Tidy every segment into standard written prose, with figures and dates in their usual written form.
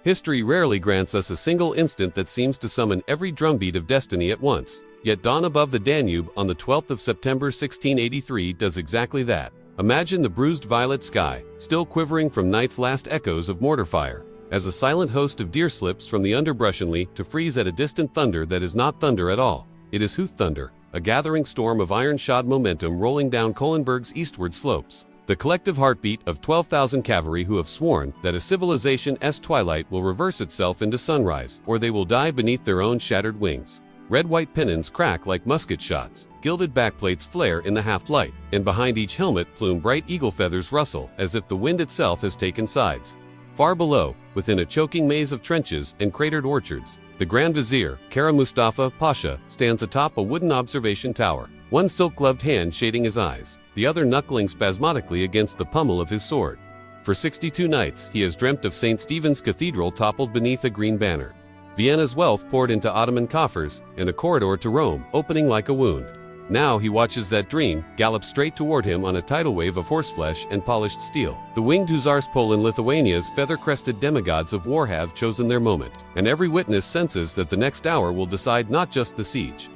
History rarely grants us a single instant that seems to summon every drumbeat of destiny at once. Yet dawn above the Danube on the 12th of September 1683 does exactly that. Imagine the bruised violet sky, still quivering from night's last echoes of mortar fire, as a silent host of deer slips from the underbrush only to freeze at a distant thunder that is not thunder at all. It is Hooth thunder, a gathering storm of iron-shod momentum rolling down Kahlenberg's eastward slopes. The collective heartbeat of 12,000 cavalry who have sworn that a civilization's twilight will reverse itself into sunrise, or they will die beneath their own shattered wings. Red-white pennons crack like musket shots, gilded backplates flare in the half-light, and behind each helmet plume bright eagle feathers rustle, as if the wind itself has taken sides. Far below, within a choking maze of trenches and cratered orchards, the Grand Vizier, Kara Mustafa Pasha, stands atop a wooden observation tower, one silk-gloved hand shading his eyes, the other knuckling spasmodically against the pommel of his sword. For 62 nights he has dreamt of St. Stephen's Cathedral toppled beneath a green banner, Vienna's wealth poured into Ottoman coffers, and a corridor to Rome opening like a wound. Now he watches that dream gallop straight toward him on a tidal wave of horseflesh and polished steel. The Winged Hussars Poland-Lithuania's feather-crested demigods of war have chosen their moment, and every witness senses that the next hour will decide not just the siege,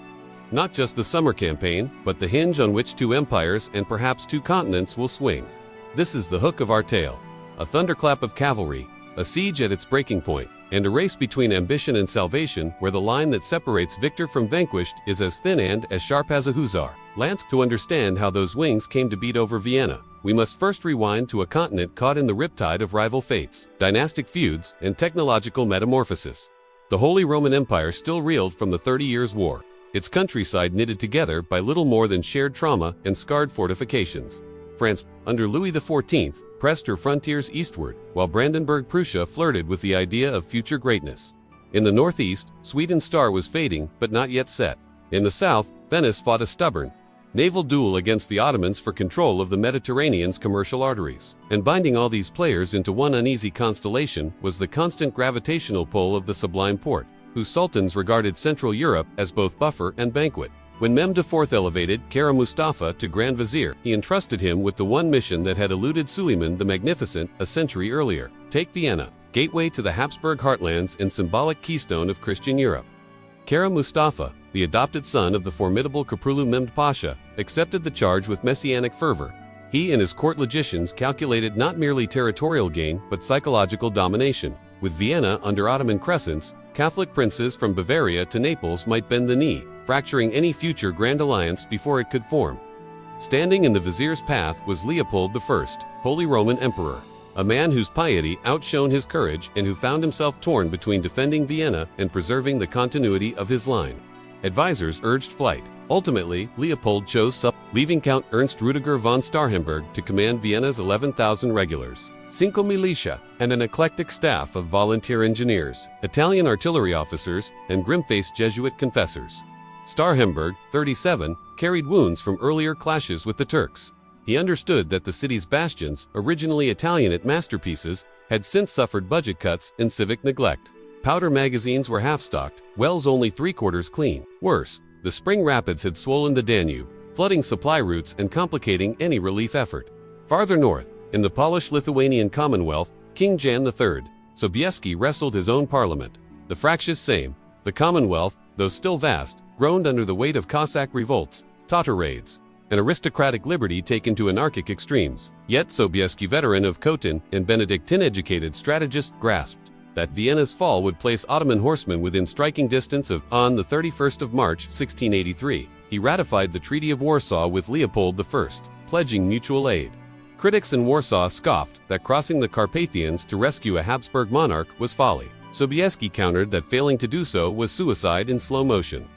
not just the summer campaign, but the hinge on which two empires and perhaps two continents will swing. This is the hook of our tale. A thunderclap of cavalry, a siege at its breaking point, and a race between ambition and salvation where the line that separates victor from vanquished is as thin and as sharp as a hussar lance. To understand how those wings came to beat over Vienna, we must first rewind to a continent caught in the riptide of rival fates, dynastic feuds, and technological metamorphosis. The Holy Roman Empire still reeled from the 30 Years' War, its countryside knitted together by little more than shared trauma and scarred fortifications. France, under Louis XIV, pressed her frontiers eastward, while Brandenburg-Prussia flirted with the idea of future greatness. In the northeast, Sweden's star was fading but not yet set. In the south, Venice fought a stubborn naval duel against the Ottomans for control of the Mediterranean's commercial arteries. And binding all these players into one uneasy constellation was the constant gravitational pull of the Sublime Porte, whose sultans regarded Central Europe as both buffer and banquet. When Mehmed IV elevated Kara Mustafa to Grand Vizier, he entrusted him with the one mission that had eluded Suleiman the Magnificent a century earlier: take Vienna, gateway to the Habsburg heartlands and symbolic keystone of Christian Europe. Kara Mustafa, the adopted son of the formidable Kaprulu Mehmed Pasha, accepted the charge with messianic fervor. He and his court logicians calculated not merely territorial gain but psychological domination. With Vienna under Ottoman crescents, Catholic princes from Bavaria to Naples might bend the knee, fracturing any future grand alliance before it could form. Standing in the vizier's path was Leopold I, Holy Roman Emperor, a man whose piety outshone his courage and who found himself torn between defending Vienna and preserving the continuity of his line. Advisors urged flight. Ultimately, Leopold chose leaving Count Ernst Rudiger von Starhemberg to command Vienna's 11,000 regulars, Cinque Militia, and an eclectic staff of volunteer engineers, Italian artillery officers, and grim-faced Jesuit confessors. Starhemberg, 37, carried wounds from earlier clashes with the Turks. He understood that the city's bastions, originally Italianate masterpieces, had since suffered budget cuts and civic neglect. Powder magazines were half-stocked, wells only three-quarters clean. Worse, the spring rapids had swollen the Danube, flooding supply routes and complicating any relief effort. Farther north, in the Polish-Lithuanian Commonwealth, King Jan III Sobieski wrestled his own parliament. The fractious Sejm, the Commonwealth, though still vast, groaned under the weight of Cossack revolts, Tatar raids, and aristocratic liberty taken to anarchic extremes. Yet Sobieski, veteran of Khotin and Benedictine-educated strategist, grasped that Vienna's fall would place Ottoman horsemen within striking distance of. On the 31st of March 1683, he ratified the Treaty of Warsaw with Leopold I, pledging mutual aid. Critics in Warsaw scoffed that crossing the Carpathians to rescue a Habsburg monarch was folly. Sobieski countered that failing to do so was suicide in slow motion.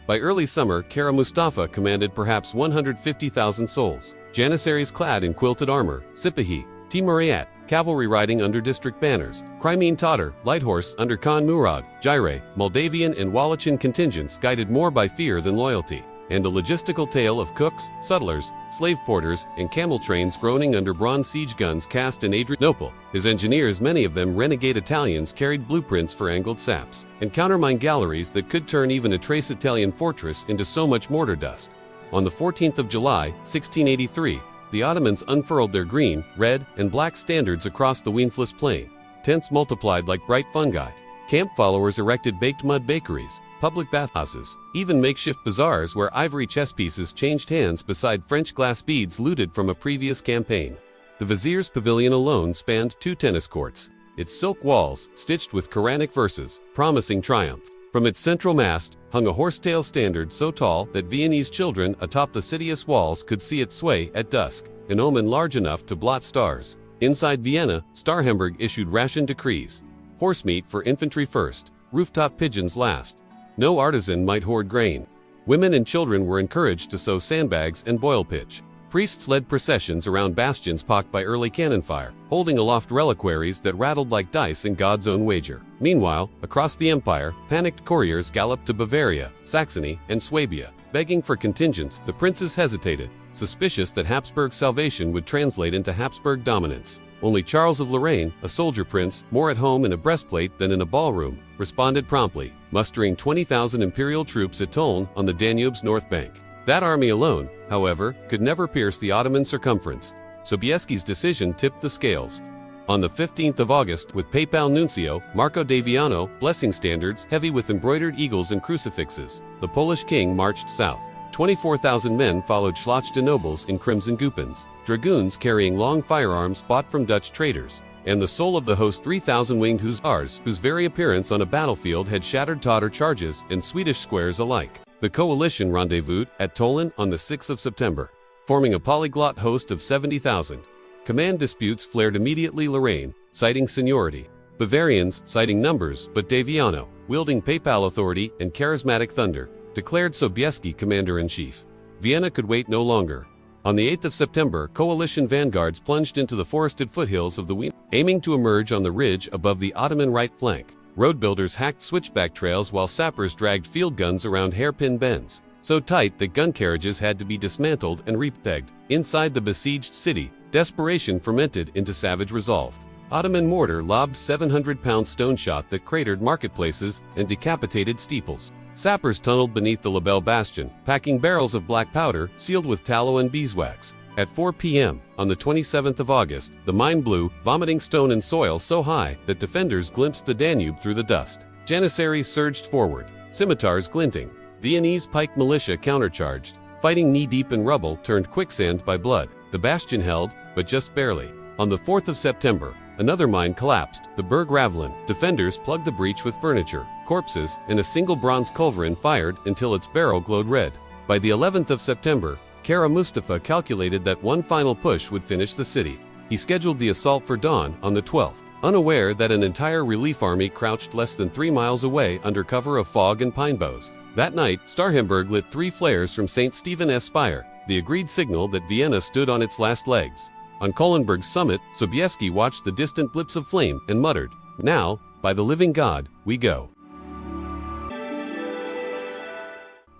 By early summer, Kara Mustafa commanded perhaps 150,000 souls, Janissaries clad in quilted armor, Sipahi, Timuriat, cavalry riding under district banners, Crimean Tatar, light horse under Khan Murad, Gyre, Moldavian and Wallachian contingents guided more by fear than loyalty, and a logistical tale of cooks, sutlers, slave porters, and camel trains groaning under bronze siege guns cast in Adrianople. His engineers, many of them renegade Italians, carried blueprints for angled saps, and countermine galleries that could turn even a trace Italian fortress into so much mortar dust. On the 14th of July, 1683, the Ottomans unfurled their green, red, and black standards across the Wienfluss plain, tents multiplied like bright fungi. Camp followers erected baked mud bakeries, public bathhouses, even makeshift bazaars where ivory chess pieces changed hands beside French glass beads looted from a previous campaign. The vizier's pavilion alone spanned 2 tennis courts, its silk walls stitched with Quranic verses, promising triumph. From its central mast hung a horsetail standard so tall that Viennese children atop the city's walls could see it sway at dusk, an omen large enough to blot stars. Inside Vienna, Starhemberg issued ration decrees. Horsemeat for infantry first, rooftop pigeons last. No artisan might hoard grain. Women and children were encouraged to sow sandbags and boil pitch. Priests led processions around bastions pocked by early cannon fire, holding aloft reliquaries that rattled like dice in God's own wager. Meanwhile, across the empire, panicked couriers galloped to Bavaria, Saxony, and Swabia. Begging for contingents, the princes hesitated, suspicious that Habsburg salvation would translate into Habsburg dominance. Only Charles of Lorraine, a soldier prince, more at home in a breastplate than in a ballroom, responded promptly, mustering 20,000 imperial troops at Toulon on the Danube's north bank. That army alone, however, could never pierce the Ottoman circumference. Sobieski's decision tipped the scales. On the 15th of August, with papal nuncio Marco de Viano blessing standards heavy with embroidered eagles and crucifixes, the Polish king marched south. 24,000 men followed Schlochte nobles in crimson goupons, dragoons carrying long firearms bought from Dutch traders, and the soul of the host 3,000 winged hussars, whose very appearance on a battlefield had shattered Tatar charges and Swedish squares alike. The coalition rendezvoused at Toulon on the 6th of September, forming a polyglot host of 70,000. Command disputes flared immediately. Lorraine, citing seniority, Bavarians, citing numbers, but de Viano, wielding papal authority and charismatic thunder, declared Sobieski commander-in-chief. Vienna could wait no longer. On the 8th of September, coalition vanguards plunged into the forested foothills of the Wien, aiming to emerge on the ridge above the Ottoman right flank. Road builders hacked switchback trails while sappers dragged field guns around hairpin bends, so tight that gun carriages had to be dismantled and repegged. Inside the besieged city, desperation fermented into savage resolve. Ottoman mortar lobbed 700-pound stone shot that cratered marketplaces and decapitated steeples. Sappers tunneled beneath the Labelle bastion, packing barrels of black powder sealed with tallow and beeswax. At 4 p.m. on the 27th of August, the mine blew, vomiting stone and soil so high that defenders glimpsed the Danube through the dust. Janissaries surged forward, scimitars glinting. Viennese pike militia countercharged, fighting knee-deep in rubble turned quicksand by blood. The bastion held, but just barely. On the 4th of September, another mine collapsed, the Berg Ravelin. Defenders plugged the breach with furniture, corpses, and a single bronze culverin fired until its barrel glowed red. By the 11th of September, Kara Mustafa calculated that one final push would finish the city. He scheduled the assault for dawn on the 12th, unaware that an entire relief army crouched less than 3 miles away under cover of fog and pine boughs. That night, Starhemberg lit 3 flares from St. Stephen's Spire, the agreed signal that Vienna stood on its last legs. On Kahlenberg's summit, Sobieski watched the distant blips of flame and muttered, "Now, by the living God, we go."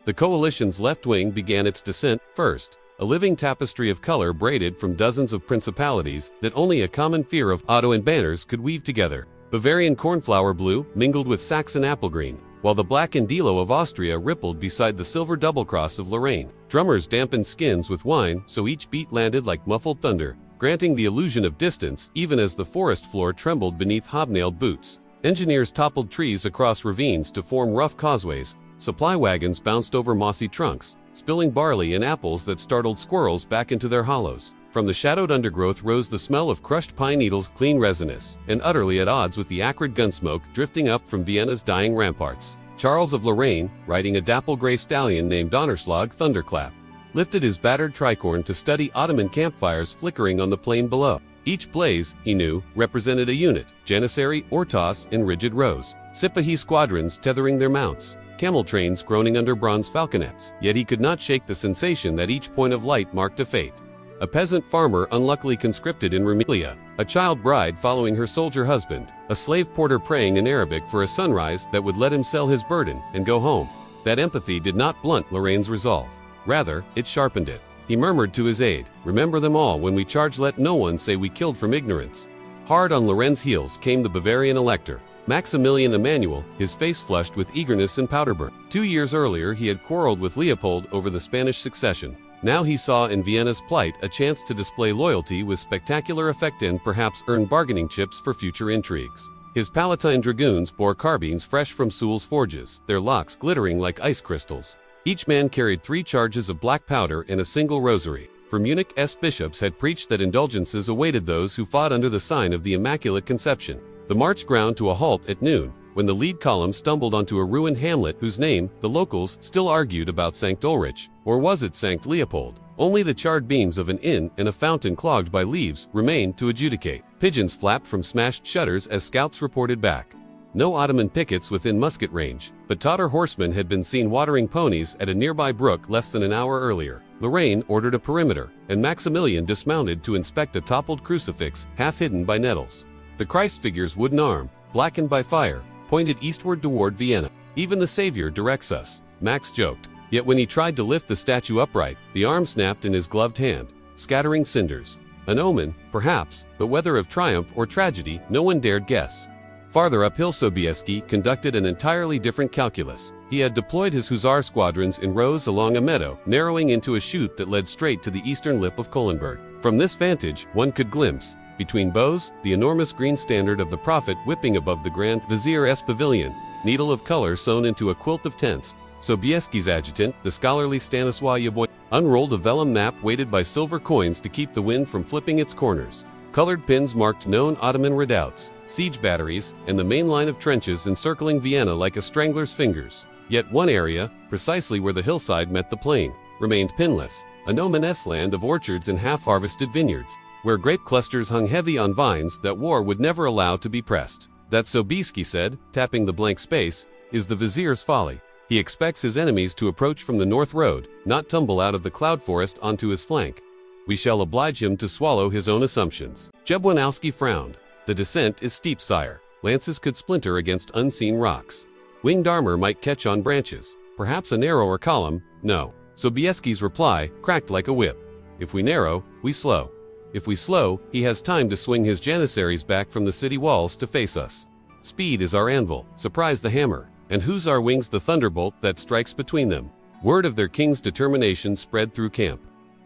The coalition's left wing began its descent first, a living tapestry of color braided from dozens of principalities that only a common fear of Ottoman banners could weave together. Bavarian cornflower blue mingled with Saxon apple green, while the black Indilo of Austria rippled beside the silver double-cross of Lorraine. Drummers dampened skins with wine so each beat landed like muffled thunder, granting the illusion of distance even as the forest floor trembled beneath hobnailed boots. Engineers toppled trees across ravines to form rough causeways. Supply wagons bounced over mossy trunks, spilling barley and apples that startled squirrels back into their hollows. From the shadowed undergrowth rose the smell of crushed pine needles, clean resinous, and utterly at odds with the acrid gunsmoke drifting up from Vienna's dying ramparts. Charles of Lorraine, riding a dapple-gray stallion named Donnerschlag Thunderclap, lifted his battered tricorn to study Ottoman campfires flickering on the plain below. Each blaze, he knew, represented a unit, janissary or toss in rigid rows, Sipahi squadrons tethering their mounts, camel trains groaning under bronze falconets. Yet he could not shake the sensation that each point of light marked a fate. A peasant farmer unluckily conscripted in Rumelia, a child bride following her soldier husband, a slave porter praying in Arabic for a sunrise that would let him sell his burden and go home. That empathy did not blunt Lorraine's resolve. Rather, it sharpened it. He murmured to his aide, "Remember them all when we charge, let no one say we killed from ignorance." Hard on Loren's heels came the Bavarian elector, Maximilian Emanuel, his face flushed with eagerness and powder burn. 2 years earlier he had quarreled with Leopold over the Spanish succession. Now he saw in Vienna's plight a chance to display loyalty with spectacular effect and perhaps earn bargaining chips for future intrigues. His Palatine dragoons bore carbines fresh from Soul's forges, their locks glittering like ice crystals. Each man carried 3 charges of black powder and a single rosary, for Munich's bishops had preached that indulgences awaited those who fought under the sign of the Immaculate Conception. The march ground to a halt at noon, when the lead column stumbled onto a ruined hamlet whose name, the locals, still argued about St. Ulrich, or was it St. Leopold? Only the charred beams of an inn and a fountain clogged by leaves remained to adjudicate. Pigeons flapped from smashed shutters as scouts reported back. No Ottoman pickets within musket range, but Tatar horsemen had been seen watering ponies at a nearby brook less than an hour earlier. Lorraine ordered a perimeter, and Maximilian dismounted to inspect a toppled crucifix half hidden by nettles. The Christ figure's wooden arm, blackened by fire, pointed eastward toward Vienna. Even the Savior directs us, Max joked. Yet when he tried to lift the statue upright, the arm snapped in his gloved hand, scattering cinders. An omen, perhaps, but whether of triumph or tragedy, no one dared guess. Farther uphill, Sobieski conducted an entirely different calculus. He had deployed his hussar squadrons in rows along a meadow, narrowing into a chute that led straight to the eastern lip of Kahlenberg. From this vantage, one could glimpse, between bows, the enormous green standard of the Prophet whipping above the Grand Vizier's pavilion, needle of color sewn into a quilt of tents. Sobieski's adjutant, the scholarly Stanisław Yaboy, unrolled a vellum map weighted by silver coins to keep the wind from flipping its corners. Colored pins marked known Ottoman redoubts, siege batteries, and the main line of trenches encircling Vienna like a strangler's fingers. Yet one area, precisely where the hillside met the plain, remained pinless, a no-man's land of orchards and half-harvested vineyards, where grape clusters hung heavy on vines that war would never allow to be pressed. That, Sobieski said, tapping the blank space, is the vizier's folly. He expects his enemies to approach from the north road, not tumble out of the cloud forest onto his flank. We shall oblige him to swallow his own assumptions. Jabłonowski frowned. The descent is steep, sire. Lances could splinter against unseen rocks. Winged armor might catch on branches. Perhaps a narrower column, no. Sobieski's reply cracked like a whip. If we narrow, we slow. If we slow, he has time to swing his Janissaries back from the city walls to face us. Speed is our anvil, surprise the hammer, and hussar wings the thunderbolt that strikes between them. Word of their king's determination spread through camp.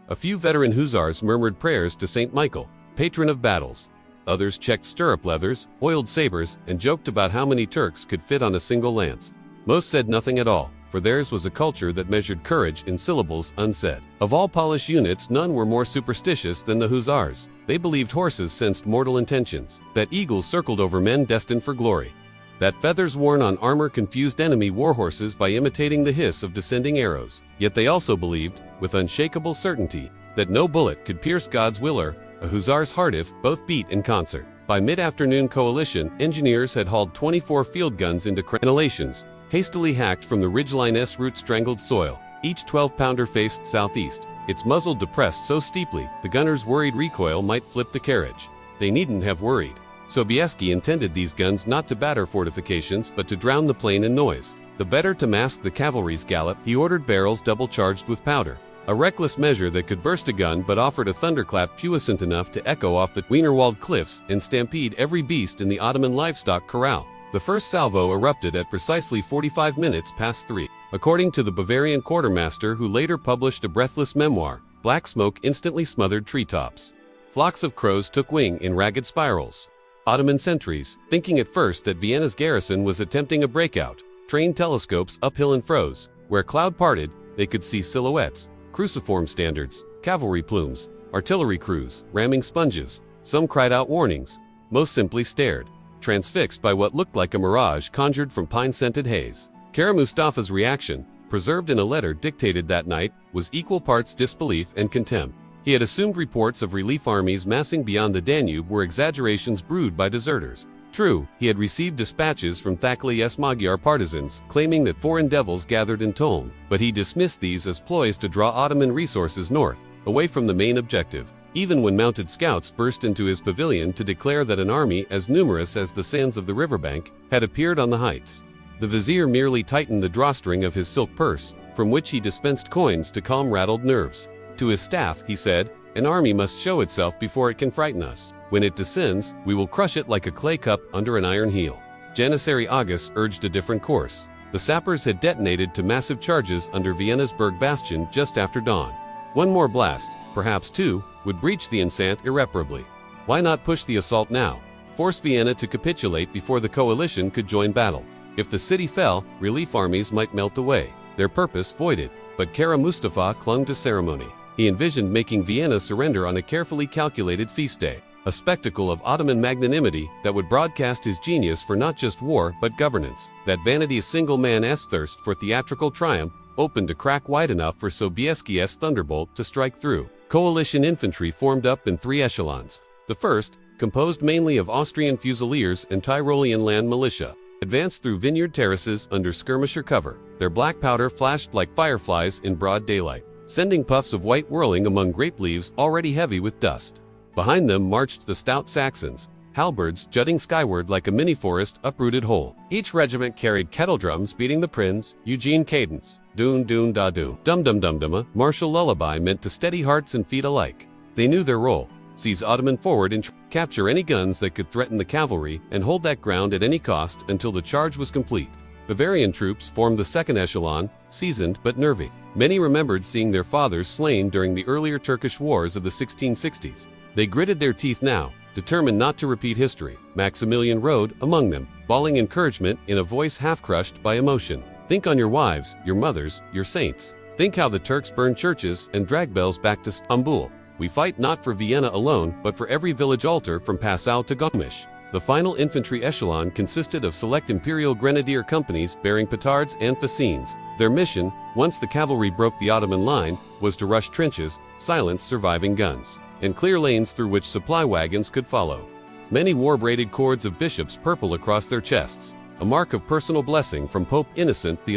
A few veteran hussars murmured prayers to St. Michael, patron of battles. Others checked stirrup leathers, oiled sabers, and joked about how many Turks could fit on a single lance. Most said nothing at all, for theirs was a culture that measured courage in syllables unsaid. Of all Polish units, none were more superstitious than the hussars. They believed horses sensed mortal intentions, that eagles circled over men destined for glory, that feathers worn on armor confused enemy warhorses by imitating the hiss of descending arrows. Yet they also believed, with unshakable certainty, that no bullet could pierce God's will or a hussar's heart if both beat in concert. By mid-afternoon, coalition engineers had hauled 24 field guns into crenellations, hastily hacked from the ridgeline's root-strangled soil. Each 12-pounder faced southeast, its muzzle depressed so steeply the gunner's worried recoil might flip the carriage. They needn't have worried. Sobieski intended these guns not to batter fortifications but to drown the plain in noise. The better to mask the cavalry's gallop, he ordered barrels double-charged with powder. A reckless measure that could burst a gun but offered a thunderclap puissant enough to echo off the Wienerwald cliffs and stampede every beast in the Ottoman livestock corral. The first salvo erupted at precisely 45 minutes past 3. According to the Bavarian quartermaster who later published a breathless memoir, black smoke instantly smothered treetops. Flocks of crows took wing in ragged spirals. Ottoman sentries, thinking at first that Vienna's garrison was attempting a breakout, trained telescopes uphill and froze. Where cloud parted, they could see silhouettes, cruciform standards, cavalry plumes, artillery crews, ramming sponges. Some cried out warnings. Most simply stared, transfixed by what looked like a mirage conjured from pine-scented haze. Kara Mustafa's reaction, preserved in a letter dictated that night, was equal parts disbelief and contempt. He had assumed reports of relief armies massing beyond the Danube were exaggerations brewed by deserters. True, he had received dispatches from Thakli's Magyar partisans claiming that foreign devils gathered in Toulon, but he dismissed these as ploys to draw Ottoman resources north, away from the main objective. Even when mounted scouts burst into his pavilion to declare that an army as numerous as the sands of the riverbank had appeared on the heights, the vizier merely tightened the drawstring of his silk purse, from which he dispensed coins to calm rattled nerves. To his staff, he said, "An army must show itself before it can frighten us. When it descends, we will crush it like a clay cup under an iron heel." Janissary August urged a different course. The sappers had detonated to massive charges under Vienna's Berg bastion just after dawn. One more blast, perhaps two, would breach the enceinte irreparably. Why not push the assault now? Force Vienna to capitulate before the coalition could join battle. If the city fell, relief armies might melt away, their purpose voided. But Kara Mustafa clung to ceremony. He envisioned making Vienna surrender on a carefully calculated feast day, a spectacle of Ottoman magnanimity that would broadcast his genius for not just war but governance. That vanity's single man's thirst for theatrical triumph opened a crack wide enough for Sobieski's thunderbolt to strike through. Coalition infantry formed up in three echelons. The first, composed mainly of Austrian Fusiliers and Tyrolean land militia, advanced through vineyard terraces under skirmisher cover. Their black powder flashed like fireflies in broad daylight, sending puffs of white whirling among grape leaves already heavy with dust. Behind them marched the stout Saxons, halberds jutting skyward like a mini-forest uprooted whole. Each regiment carried kettle drums beating the Prince Eugene cadence, doon doon da doon, dum dum dum dum, a martial lullaby meant to steady hearts and feet alike. They knew their role: seize Ottoman forward and capture any guns that could threaten the cavalry and hold that ground at any cost until the charge was complete. Bavarian troops formed the second echelon, seasoned but nervy. Many remembered seeing their fathers slain during the earlier Turkish wars of the 1660s. They gritted their teeth now, determined not to repeat history. Maximilian rode among them, bawling encouragement in a voice half-crushed by emotion. Think on your wives, your mothers, your saints. Think how the Turks burned churches and dragged bells back to Stambul. We fight not for Vienna alone, but for every village altar from Passau to Gomish. The final infantry echelon consisted of select imperial grenadier companies bearing petards and fascines. Their mission, once the cavalry broke the Ottoman line, was to rush trenches, silence surviving guns, and clear lanes through which supply wagons could follow. Many wore braided cords of bishops purple across their chests, a mark of personal blessing from Pope Innocent XI,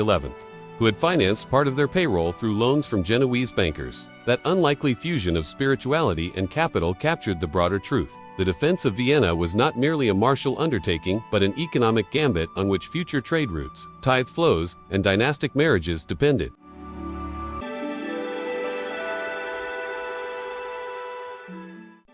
who had financed part of their payroll through loans from Genoese bankers. That unlikely fusion of spirituality and capital captured the broader truth. The defense of Vienna was not merely a martial undertaking, but an economic gambit on which future trade routes, tithe flows, and dynastic marriages depended.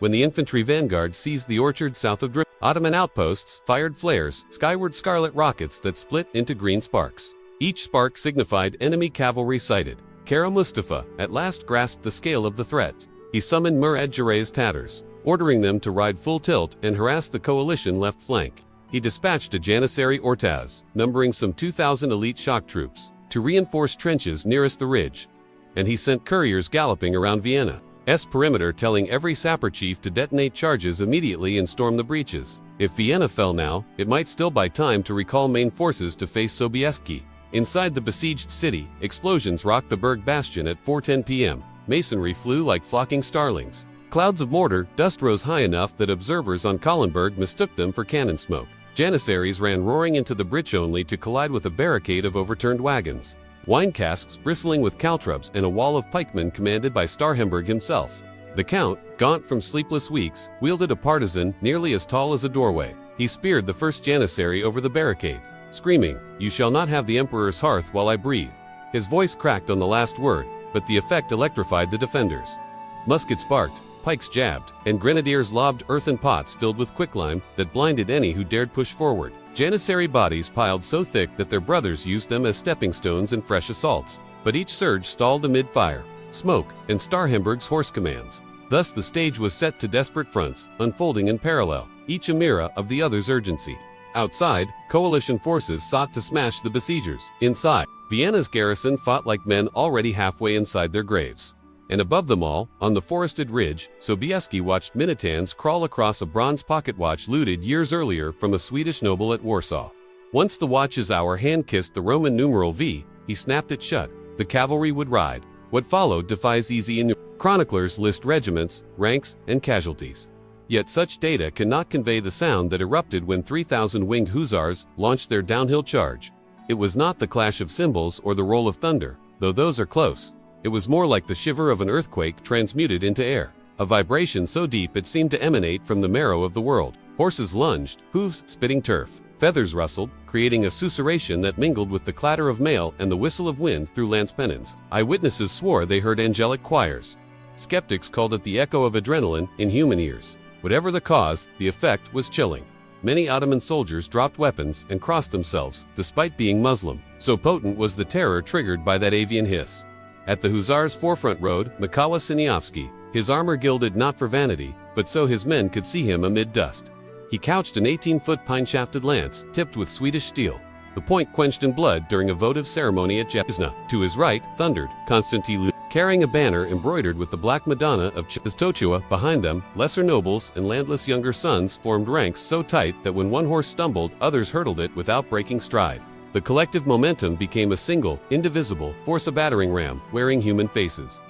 When the infantry vanguard seized the orchard south of Drim, Ottoman outposts fired flares, skyward scarlet rockets that split into green sparks. Each spark signified enemy cavalry sighted. Kara Mustafa at last grasped the scale of the threat. He summoned Murad Jarrah's tatters, ordering them to ride full tilt and harass the coalition left flank. He dispatched a Janissary Ortaz, numbering some 2,000 elite shock troops, to reinforce trenches nearest the ridge. And he sent couriers galloping around Vienna's perimeter, telling every sapper chief to detonate charges immediately and storm the breaches. If Vienna fell now, it might still buy time to recall main forces to face Sobieski. Inside the besieged city, explosions rocked the Berg bastion at 4:10 p.m. Masonry flew like flocking starlings. Clouds of mortar dust rose high enough that observers on Kahlenberg mistook them for cannon smoke. Janissaries ran roaring into the breach only to collide with a barricade of overturned wagons, wine casks bristling with caltrops, and a wall of pikemen commanded by Starhemberg himself. The Count, gaunt from sleepless weeks, wielded a partisan nearly as tall as a doorway. He speared the first Janissary over the barricade, screaming, "You shall not have the Emperor's hearth while I breathe." His voice cracked on the last word, but the effect electrified the defenders. Muskets barked, pikes jabbed, and grenadiers lobbed earthen pots filled with quicklime that blinded any who dared push forward. Janissary bodies piled so thick that their brothers used them as stepping stones in fresh assaults, but each surge stalled amid fire, smoke, and Starhemberg's horse commands. Thus the stage was set to desperate fronts, unfolding in parallel, each a mirror of the other's urgency. Outside, coalition forces sought to smash the besiegers. Inside, Vienna's garrison fought like men already halfway inside their graves. And above them all, on the forested ridge, Sobieski watched Minitans crawl across a bronze pocket watch looted years earlier from a Swedish noble at Warsaw. Once the watch's hour hand kissed the Roman numeral V, he snapped it shut. The cavalry would ride. What followed defies easy enumeration. Chroniclers list regiments, ranks, and casualties. Yet such data cannot convey the sound that erupted when 3,000 Winged Hussars launched their downhill charge. It was not the clash of cymbals or the roll of thunder, though those are close. It was more like the shiver of an earthquake transmuted into air, a vibration so deep it seemed to emanate from the marrow of the world. Horses lunged, hooves spitting turf. Feathers rustled, creating a susurration that mingled with the clatter of mail and the whistle of wind through lance pennons. Eyewitnesses swore they heard angelic choirs. Skeptics called it the echo of adrenaline in human ears. Whatever the cause, the effect was chilling. Many Ottoman soldiers dropped weapons and crossed themselves, despite being Muslim. So potent was the terror triggered by that avian hiss. At the Hussars' forefront rode Mikołaj Siniowski, his armor gilded not for vanity, but so his men could see him amid dust. He couched an 18-foot pine-shafted lance tipped with Swedish steel, the point quenched in blood during a votive ceremony at Jasna. To his right thundered Konstantin Lu, carrying a banner embroidered with the Black Madonna of Częstochowa. Behind them, lesser nobles and landless younger sons formed ranks so tight that when one horse stumbled, others hurdled it without breaking stride. The collective momentum became a single, indivisible force, a battering ram wearing human faces.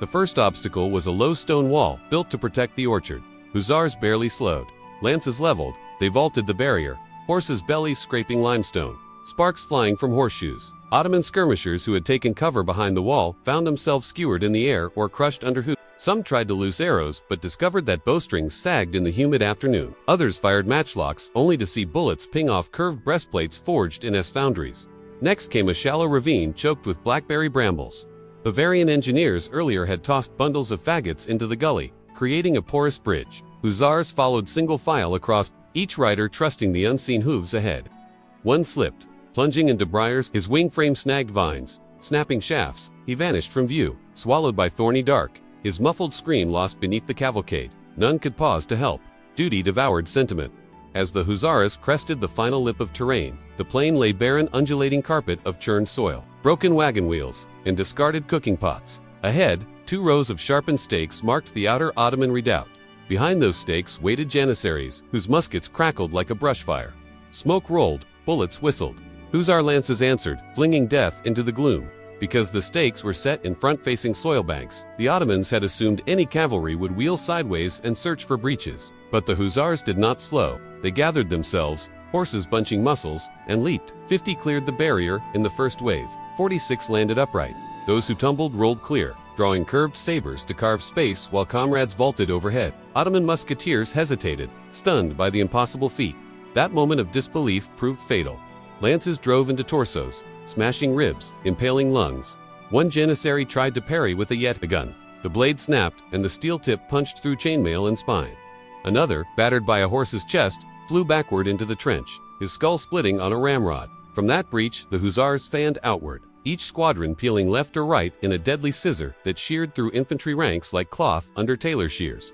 The first obstacle was a low stone wall built to protect the orchard. Hussars barely slowed. Lances leveled, they vaulted the barrier, horses' bellies scraping limestone, sparks flying from horseshoes. Ottoman skirmishers who had taken cover behind the wall found themselves skewered in the air or crushed under hoops. Some tried to loose arrows but discovered that bowstrings sagged in the humid afternoon. Others fired matchlocks only to see bullets ping off curved breastplates forged in foundries. Next came a shallow ravine choked with blackberry brambles. Bavarian engineers earlier had tossed bundles of faggots into the gully, creating a porous bridge. Hussars followed single file across, each rider trusting the unseen hooves ahead. One slipped, plunging into briars, his wing frame snagged vines, snapping shafts. He vanished from view, swallowed by thorny dark, his muffled scream lost beneath the cavalcade. None could pause to help. Duty devoured sentiment. As the Hussars crested the final lip of terrain, the plain lay barren, undulating carpet of churned soil, broken wagon wheels, and discarded cooking pots. Ahead, 2 rows of sharpened stakes marked the outer Ottoman redoubt. Behind those stakes waited Janissaries, whose muskets crackled like a brush fire. Smoke rolled, bullets whistled. Hussar lances answered, flinging death into the gloom. Because the stakes were set in front-facing soil banks, the Ottomans had assumed any cavalry would wheel sideways and search for breaches. But the Hussars did not slow. They gathered themselves, horses bunching muscles, and leaped. 50 cleared the barrier in the first wave. 46 landed upright. Those who tumbled rolled clear, drawing curved sabers to carve space while comrades vaulted overhead. Ottoman musketeers hesitated, stunned by the impossible feat. That moment of disbelief proved fatal. Lances drove into torsos, smashing ribs, impaling lungs. One Janissary tried to parry with a gun. The blade snapped, and the steel tip punched through chainmail and spine. Another, battered by a horse's chest, flew backward into the trench, his skull splitting on a ramrod. From that breach, the Hussars fanned outward, each squadron peeling left or right in a deadly scissor that sheared through infantry ranks like cloth under tailor shears.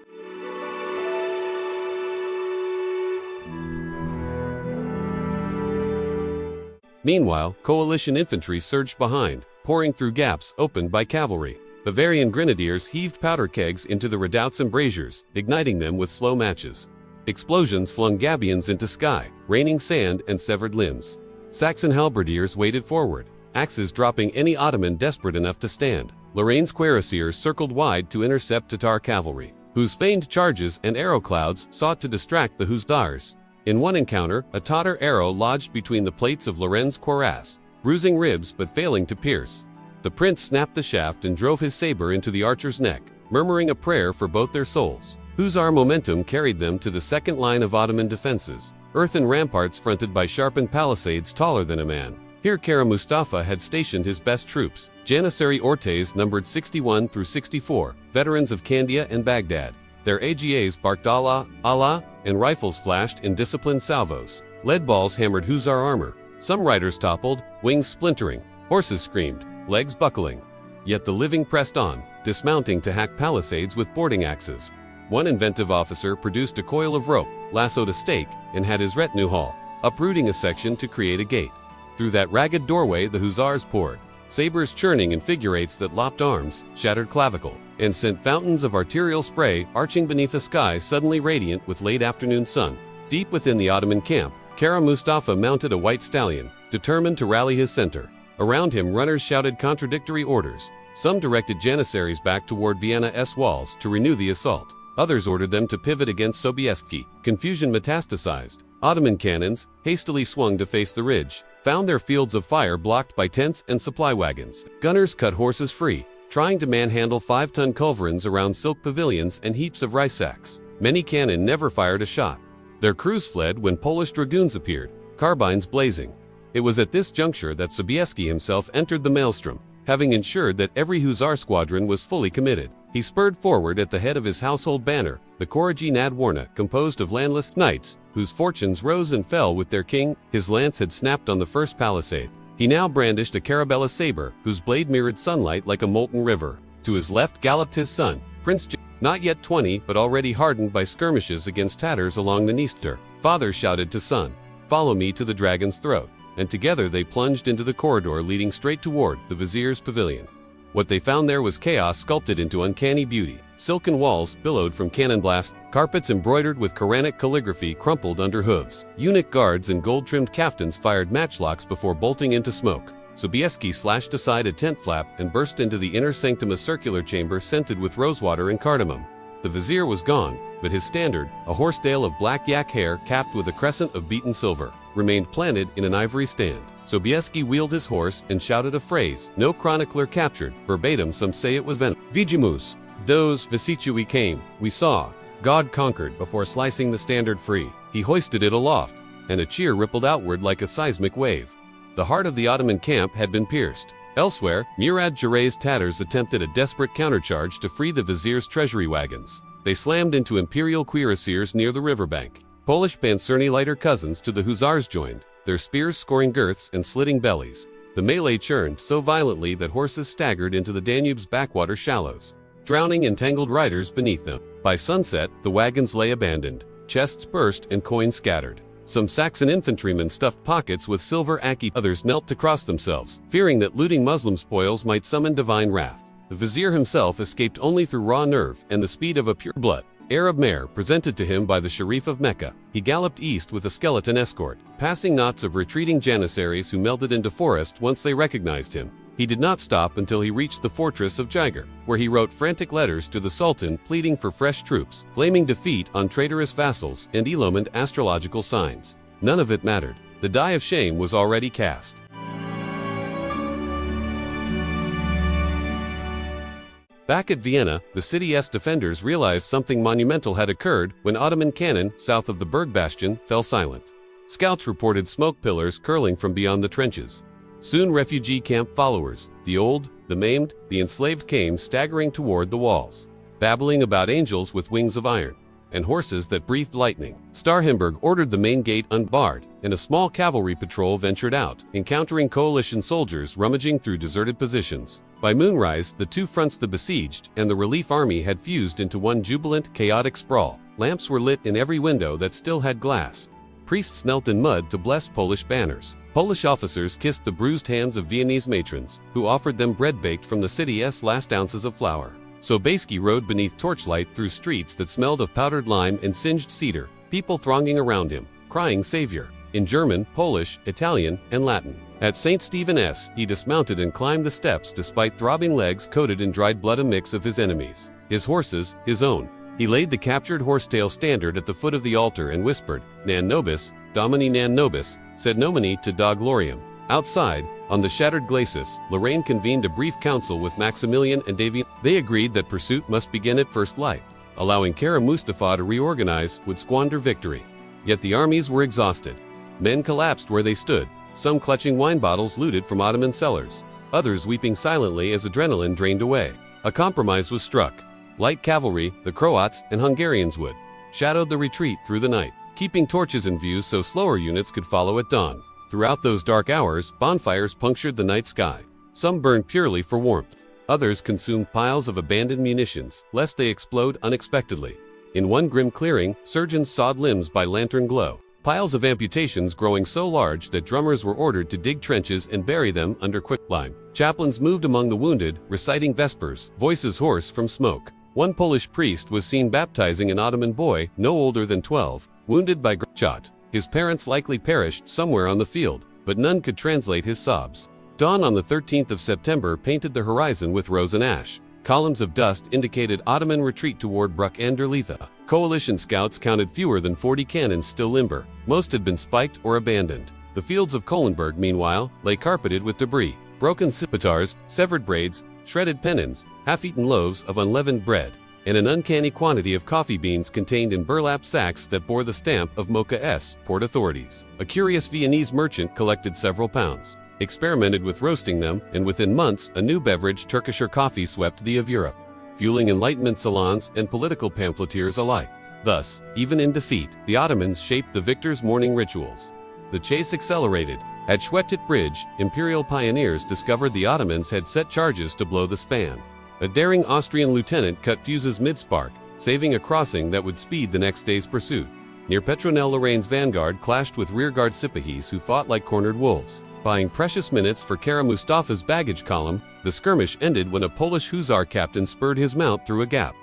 Meanwhile, coalition infantry surged behind, pouring through gaps opened by cavalry. Bavarian grenadiers heaved powder kegs into the redoubt's embrasures, igniting them with slow matches. Explosions flung gabions into sky, raining sand and severed limbs. Saxon halberdiers waded forward, axes dropping any Ottoman desperate enough to stand. Lorraine's cuirassiers circled wide to intercept Tatar cavalry, whose feigned charges and arrow clouds sought to distract the Hussars. In one encounter, a Tatar arrow lodged between the plates of Lorraine's cuirass, bruising ribs but failing to pierce. The prince snapped the shaft and drove his saber into the archer's neck, murmuring a prayer for both their souls. Hussar momentum carried them to the second line of Ottoman defenses, earthen ramparts fronted by sharpened palisades taller than a man. Here Kara Mustafa had stationed his best troops. Janissary Ortes numbered 61 through 64, veterans of Candia and Baghdad. Their AGAs barked Allah, Allah, and rifles flashed in disciplined salvos. Lead balls hammered Hussar armor. Some riders toppled, wings splintering. Horses screamed, legs buckling. Yet the living pressed on, dismounting to hack palisades with boarding axes. One inventive officer produced a coil of rope, lassoed a stake, and had his retinue haul, uprooting a section to create a gate. Through that ragged doorway the Hussars poured, sabers churning in figure eights that lopped arms, shattered clavicle, and sent fountains of arterial spray arching beneath a sky suddenly radiant with late afternoon sun. Deep within the Ottoman camp, Kara Mustafa mounted a white stallion, determined to rally his center. Around him runners shouted contradictory orders. Some directed Janissaries back toward Vienna's walls to renew the assault. Others ordered them to pivot against Sobieski. Confusion metastasized. Ottoman cannons, hastily swung to face the ridge, found their fields of fire blocked by tents and supply wagons. Gunners cut horses free, trying to manhandle 5-ton culverins around silk pavilions and heaps of rice sacks. Many cannon never fired a shot. Their crews fled when Polish dragoons appeared, carbines blazing. It was at this juncture that Sobieski himself entered the maelstrom, having ensured that every Hussar squadron was fully committed. He spurred forward at the head of his household banner, the Korogi Nadworna, composed of landless knights, whose fortunes rose and fell with their king. His lance had snapped on the first palisade. He now brandished a Carabella saber, whose blade mirrored sunlight like a molten river. To his left galloped his son, Prince Jan, not yet 20 but already hardened by skirmishes against Tatars along the Dniester. Father shouted to son, "Follow me to the dragon's throat," and together they plunged into the corridor leading straight toward the vizier's pavilion. What they found there was chaos sculpted into uncanny beauty. Silken walls billowed from cannon blasts, carpets embroidered with Quranic calligraphy crumpled under hooves. Eunuch guards in gold-trimmed kaftans fired matchlocks before bolting into smoke. Sobieski slashed aside a tent flap and burst into the inner sanctum, a circular chamber scented with rosewater and cardamom. The vizier was gone, but his standard, a horsetail of black yak hair capped with a crescent of beaten silver, remained planted in an ivory stand. Sobieski wheeled his horse and shouted a phrase no chronicler captured, verbatim some say it was Vienna. Vigimus, dos Visicu, we came, we saw, God conquered, before slicing the standard free. He hoisted it aloft, and a cheer rippled outward like a seismic wave. The heart of the Ottoman camp had been pierced. Elsewhere, Murad Jarrah's Tatars attempted a desperate countercharge to free the vizier's treasury wagons. They slammed into imperial cuirassiers near the riverbank. Polish panzerni lighter cousins to the hussars joined, their spears scoring girths and slitting bellies. The melee churned so violently that horses staggered into the Danube's backwater shallows, drowning entangled riders beneath them. By sunset, the wagons lay abandoned, chests burst and coins scattered. Some Saxon infantrymen stuffed pockets with silver ackee, others knelt to cross themselves, fearing that looting Muslim spoils might summon divine wrath. The vizier himself escaped only through raw nerve and the speed of a pure blood Arab mare presented to him by the Sharif of Mecca. He galloped east with a skeleton escort, passing knots of retreating Janissaries who melted into forest once they recognized him. He did not stop until he reached the fortress of Jigar, where he wrote frantic letters to the Sultan pleading for fresh troops, blaming defeat on traitorous vassals and ill-omened astrological signs. None of it mattered. The die of shame was already cast. Back at Vienna, the city's defenders realized something monumental had occurred when Ottoman cannon south of the Berg bastion fell silent. Scouts reported smoke pillars curling from beyond the trenches. Soon refugee camp followers, the old, the maimed, the enslaved, came staggering toward the walls, babbling about angels with wings of iron and horses that breathed lightning. Starhemberg ordered the main gate unbarred, and a small cavalry patrol ventured out, encountering coalition soldiers rummaging through deserted positions. By moonrise, the two fronts, the besieged and the relief army, had fused into one jubilant, chaotic sprawl. Lamps were lit in every window that still had glass. Priests knelt in mud to bless Polish banners. Polish officers kissed the bruised hands of Viennese matrons, who offered them bread baked from the city's last ounces of flour. Sobieski rode beneath torchlight through streets that smelled of powdered lime and singed cedar, people thronging around him, crying Savior, in German, Polish, Italian, and Latin. At St. Stephen's, he dismounted and climbed the steps despite throbbing legs coated in dried blood, a mix of his enemies, his horses, his own. He laid the captured horsetail standard at the foot of the altar and whispered, "Non nobis, Domini non nobis, sed nomini te da gloriam." Outside, on the shattered glacis, Lorraine convened a brief council with Maximilian and Davian. They agreed that pursuit must begin at first light. Allowing Kara Mustafa to reorganize would squander victory. Yet the armies were exhausted. Men collapsed where they stood, some clutching wine bottles looted from Ottoman cellars, others weeping silently as adrenaline drained away. A compromise was struck. Light cavalry, the Croats and Hungarians would, shadowed the retreat through the night, keeping torches in view so slower units could follow at dawn. Throughout those dark hours, bonfires punctured the night sky. Some burned purely for warmth. Others consumed piles of abandoned munitions, lest they explode unexpectedly. In one grim clearing, surgeons sawed limbs by lantern glow, piles of amputations growing so large that drummers were ordered to dig trenches and bury them under quicklime. Chaplains moved among the wounded, reciting vespers, voices hoarse from smoke. One Polish priest was seen baptizing an Ottoman boy, no older than 12, wounded by shot. His parents likely perished somewhere on the field, but none could translate his sobs. Dawn on the 13th of September painted the horizon with rose and ash. Columns of dust indicated Ottoman retreat toward Bruck an der Leitha. Coalition scouts counted fewer than 40 cannons still limber. Most had been spiked or abandoned. The fields of Kahlenberg, meanwhile, lay carpeted with debris, broken scimitars, severed braids, shredded pennons, half-eaten loaves of unleavened bread, and an uncanny quantity of coffee beans contained in burlap sacks that bore the stamp of Mocha's port authorities. A curious Viennese merchant collected several pounds, experimented with roasting them, and within months a new beverage, Turkischer coffee, swept the of Europe, fueling Enlightenment salons and political pamphleteers alike. Thus, even in defeat, the Ottomans shaped the victor's morning rituals. The chase accelerated. At Schwettet Bridge, Imperial pioneers discovered the Ottomans had set charges to blow the span. A daring Austrian lieutenant cut fuses mid-spark, saving a crossing that would speed the next day's pursuit. Near Petronell-Lorraine's vanguard clashed with rearguard Sipahis who fought like cornered wolves. Buying precious minutes for Kara Mustafa's baggage column, the skirmish ended when a Polish hussar captain spurred his mount through a gap,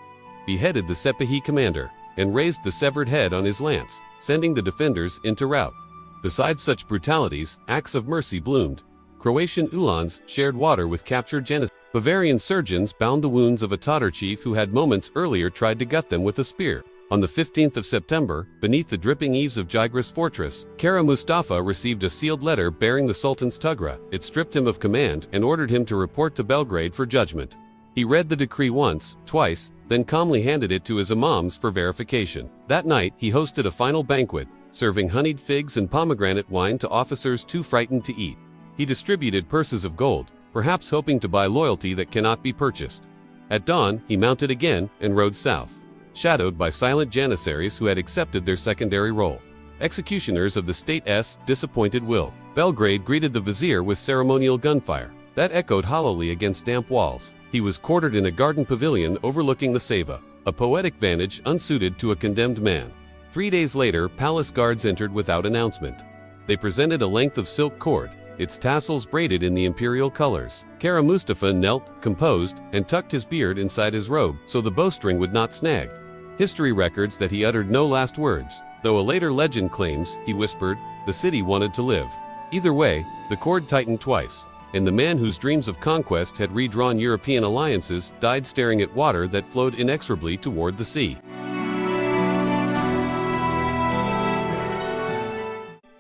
beheaded the Sepahi commander, and raised the severed head on his lance, sending the defenders into rout. Besides such brutalities, acts of mercy bloomed. Croatian Uhlans shared water with captured Janissaries. Bavarian surgeons bound the wounds of a Tatar chief who had moments earlier tried to gut them with a spear. On the 15th of September, beneath the dripping eaves of Jigris fortress, Kara Mustafa received a sealed letter bearing the Sultan's tugra. It stripped him of command and ordered him to report to Belgrade for judgment. He read the decree once, twice, then calmly handed it to his imams for verification. That night, he hosted a final banquet, serving honeyed figs and pomegranate wine to officers too frightened to eat. He distributed purses of gold, perhaps hoping to buy loyalty that cannot be purchased. At dawn, he mounted again and rode south, shadowed by silent Janissaries who had accepted their secondary role. Executioners of the state's disappointed will. Belgrade greeted the vizier with ceremonial gunfire that echoed hollowly against damp walls. He was quartered in a garden pavilion overlooking the Sava, a poetic vantage unsuited to a condemned man. 3 days later, palace guards entered without announcement. They presented a length of silk cord, its tassels braided in the imperial colors. Kara Mustafa knelt, composed, and tucked his beard inside his robe so the bowstring would not snag. History records that he uttered no last words, though a later legend claims, he whispered, the city wanted to live. Either way, the cord tightened twice, and the man whose dreams of conquest had redrawn European alliances died staring at water that flowed inexorably toward the sea.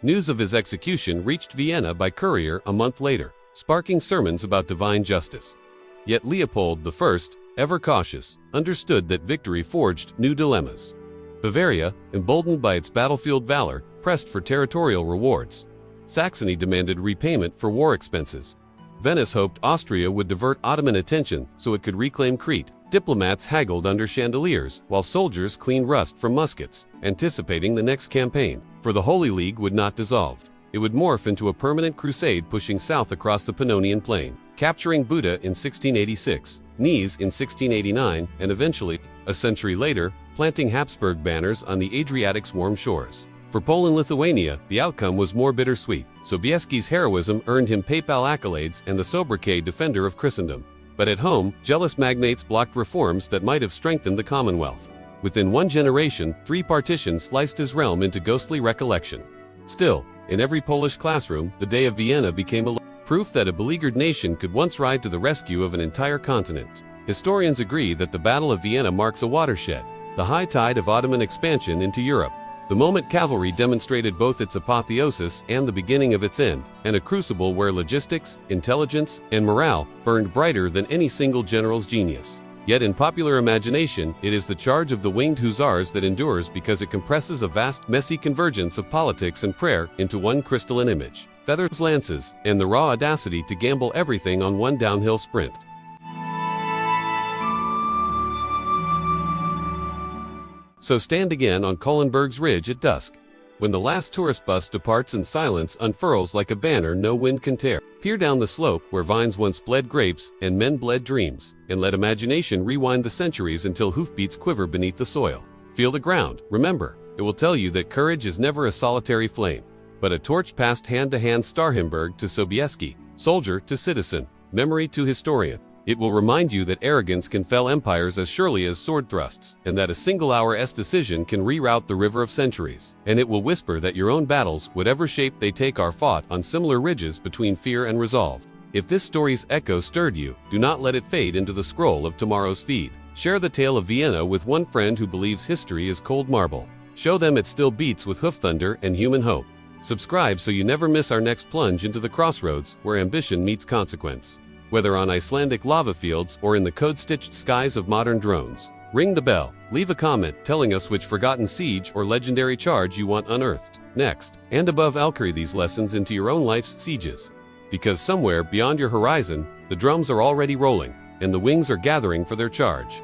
News of his execution reached Vienna by courier a month later, sparking sermons about divine justice. Yet Leopold I, ever cautious, understood that victory forged new dilemmas. Bavaria, emboldened by its battlefield valor, pressed for territorial rewards. Saxony demanded repayment for war expenses. Venice hoped Austria would divert Ottoman attention so it could reclaim Crete. Diplomats haggled under chandeliers, while soldiers cleaned rust from muskets, anticipating the next campaign. For the Holy League would not dissolve. It would morph into a permanent crusade pushing south across the Pannonian Plain, capturing Buda in 1686, Nice in 1689, and eventually, a century later, planting Habsburg banners on the Adriatic's warm shores. For Poland-Lithuania, the outcome was more bittersweet. Sobieski's heroism earned him papal accolades and the sobriquet Defender of Christendom. But at home, jealous magnates blocked reforms that might have strengthened the Commonwealth. Within one generation, 3 partitions sliced his realm into ghostly recollection. Still, in every Polish classroom, the day of Vienna became a proof that a beleaguered nation could once ride to the rescue of an entire continent. Historians agree that the Battle of Vienna marks a watershed, the high tide of Ottoman expansion into Europe. The moment cavalry demonstrated both its apotheosis and the beginning of its end, and a crucible where logistics, intelligence, and morale burned brighter than any single general's genius. Yet in popular imagination, it is the charge of the Winged Hussars that endures because it compresses a vast, messy convergence of politics and prayer into one crystalline image. Feathers, lances, and the raw audacity to gamble everything on one downhill sprint. So stand again on Kahlenberg's ridge at dusk. When the last tourist bus departs and silence unfurls like a banner no wind can tear. Peer down the slope where vines once bled grapes and men bled dreams, and let imagination rewind the centuries until hoofbeats quiver beneath the soil. Feel the ground. Remember, it will tell you that courage is never a solitary flame, but a torch passed hand to hand, Starhemberg to Sobieski, soldier to citizen, memory to historian. It will remind you that arrogance can fell empires as surely as sword thrusts, and that a single hour's decision can reroute the river of centuries. And it will whisper that your own battles, whatever shape they take, are fought on similar ridges between fear and resolve. If this story's echo stirred you, do not let it fade into the scroll of tomorrow's feed. Share the tale of Vienna with one friend who believes history is cold marble. Show them it still beats with hoof thunder and human hope. Subscribe so you never miss our next plunge into the crossroads where ambition meets consequence. Whether on Icelandic lava fields or in the code-stitched skies of modern drones. Ring the bell, leave a comment telling us which forgotten siege or legendary charge you want unearthed next, and above all, carry these lessons into your own life's sieges. Because somewhere beyond your horizon, the drums are already rolling, and the wings are gathering for their charge.